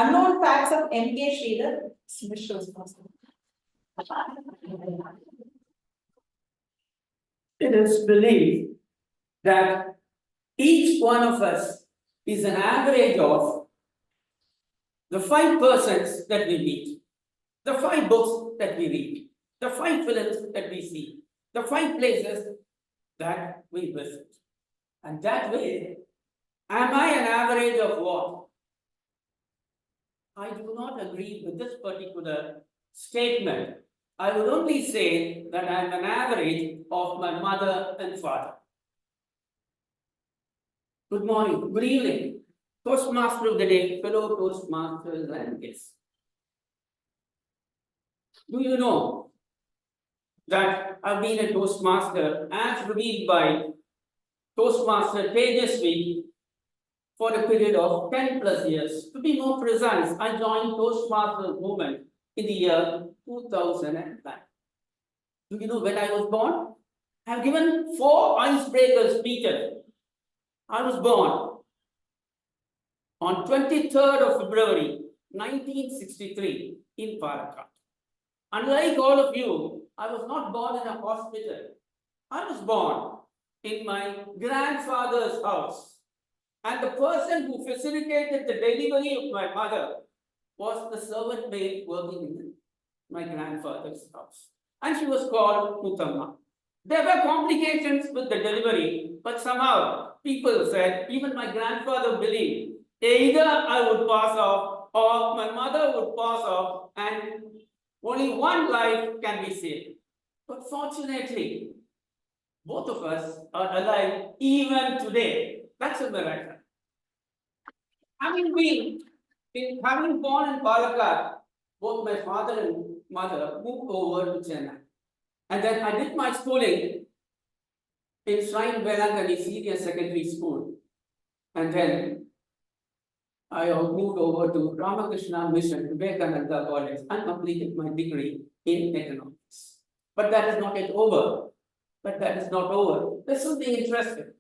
Unknown facts of M.K. Sridhar. It is believed that each one of us is an average of the 5 persons that we meet, the 5 books that we read, the 5 films that we see, the 5 places that we visit. And that way, am I an average of what? I do not agree with this particular statement. I would only say that I am an average of my mother and father. Good morning, good evening. Toastmaster of the day, fellow Toastmasters and guests. Do you know that I've been a Toastmaster as revealed by Toastmaster Tejasvi for a period of 10 plus years. To be more precise, I joined Toastmasters movement in the year 2009. Do you know when I was born? I have given 4 icebreaker speeches. I was born on 23rd of February 1963 in Palakkad. Unlike all of you, I was not born in a hospital. I was born in my grandfather's house. And the person who facilitated the delivery of my mother was the servant maid working in my grandfather's house. And she was called Mutamma. There were complications with the delivery, but somehow people said, even my grandfather believed, either I would pass off or my mother would pass off and only one life can be saved. But fortunately, both of us are alive even today. That's a miracle. Having born in Palakkad, both my father and mother moved over to Chennai. And then I did my schooling in Shrine Velangani Senior Secondary School. And then I moved over to Ramakrishna Mission, Vivekananda College, and completed my degree in economics. But that is not yet over. There's something interesting.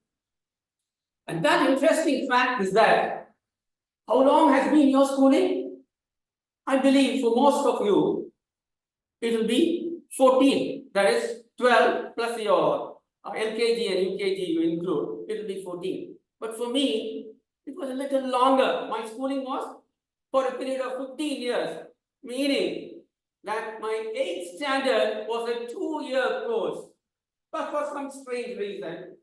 And that interesting fact is that, how long has been your schooling? I believe for most of you, it will be 14. That is 12 plus your LKG and UKG you include, it will be 14. But for me, it was a little longer. My schooling was for a period of 15 years, meaning that my 8th standard was a 2-year course. But for some strange reason,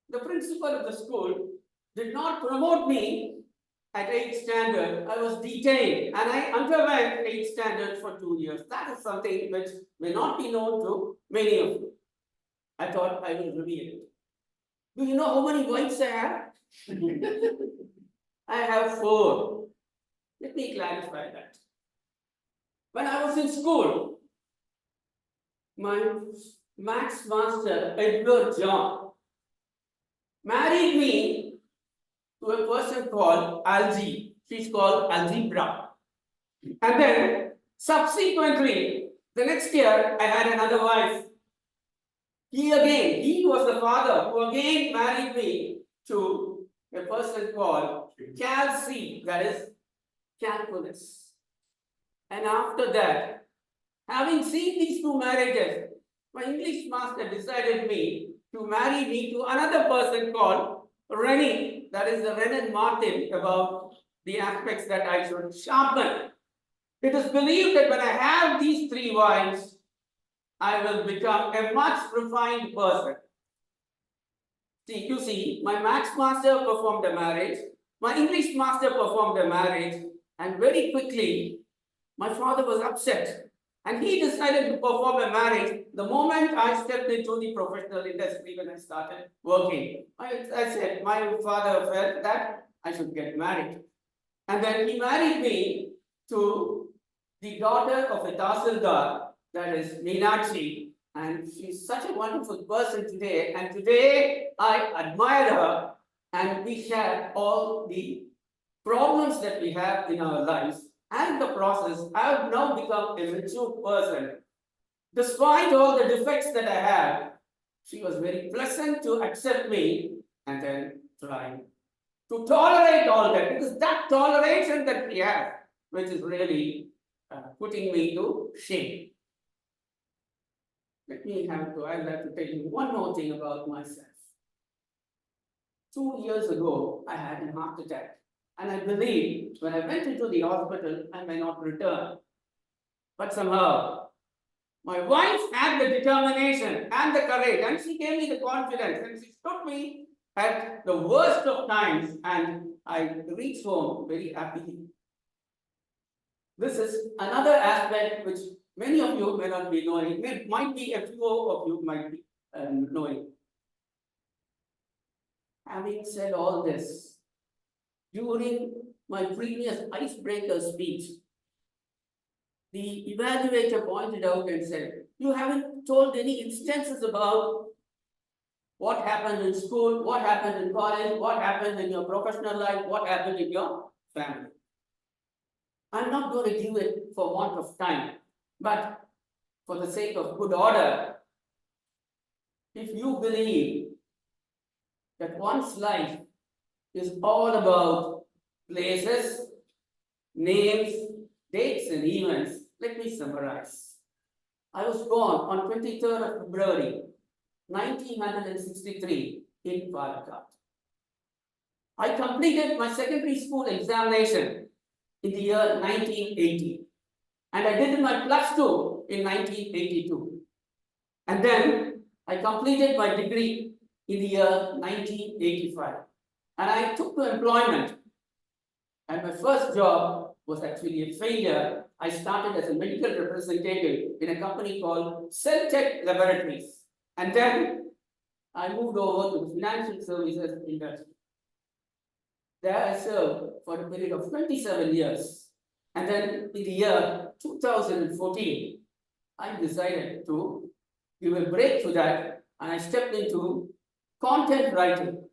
the principal of the school did not promote me at 8th standard. I was detained and I underwent 8th standard for 2 years. That is something which may not be known to many of you. I thought I will reveal it. Do you know how many wives I have? I have 4. Let me clarify that. When I was in school, my maths master, Edward John, married me to a person called Algie. She's called Algebra. And then subsequently, the next year, I had another wife. He was the father who again married me to a person called Calci, that is calculus. And after that, having seen these 2 marriages, my English master decided to marry me to another person called Rennie, that is the Ren and Martin, about the aspects that I should sharpen. It is believed that when I have these 3 wives, I will become a much refined person. You see, my maths master performed a marriage, my English master performed a marriage, and very quickly, my father was upset. And he decided to perform a marriage the moment I stepped into the professional industry when I started working. I said, my father felt that I should get married. And then he married me to the daughter of a Tahsildar, that is Meenakshi. And she's such a wonderful person today. And today I admire her and we share all the problems that we have in our lives. And the process, I have now become a mature person. Despite all the defects that I had, she was very pleasant to accept me and then try to tolerate all that, because that toleration that we have, which is really putting me to shame. I'd like to tell you one more thing about myself. 2 years ago, I had a heart attack, and I believe when I went into the hospital, I may not return. But somehow, my wife had the determination and the courage, and she gave me the confidence, and she stood me at the worst of times, and I reached home very happily. This is another aspect which many of you may not be knowing, might be a few of you might be knowing. Having said all this, during my previous icebreaker speech, the evaluator pointed out and said, you haven't told any instances about what happened in school, what happened in college, what happened in your professional life, what happened in your family. I'm not going to give it for want of time, but for the sake of good order, if you believe that one's life is all about places, names, dates, and events, let me summarize. I was born on 23rd of February, 1963 in Palakkad. I completed my secondary school examination in the year 1980, and I did my plus 2 in 1982. And then I completed my degree in the year 1985, and I took to employment. And my first job was actually a failure. I started as a medical representative in a company called Celltech Laboratories, and then I moved over to the financial services industry. There I served for a period of 27 years. And then in the year 2014, I decided to give a break to that, and I stepped into content writing.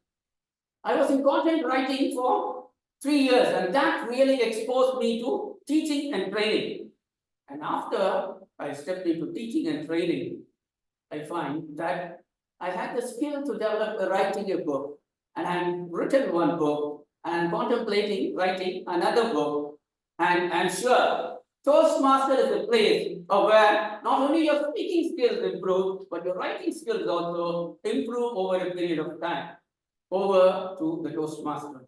I was in content writing for 3 years, and that really exposed me to teaching and training. And after I stepped into teaching and training, I find that I had the skill to develop writing a book, and I've written one book, and I'm contemplating writing another book, and I'm sure Toastmasters is a place where not only your speaking skills improve, but your writing skills also improve over a period of time. Over to the Toastmaster.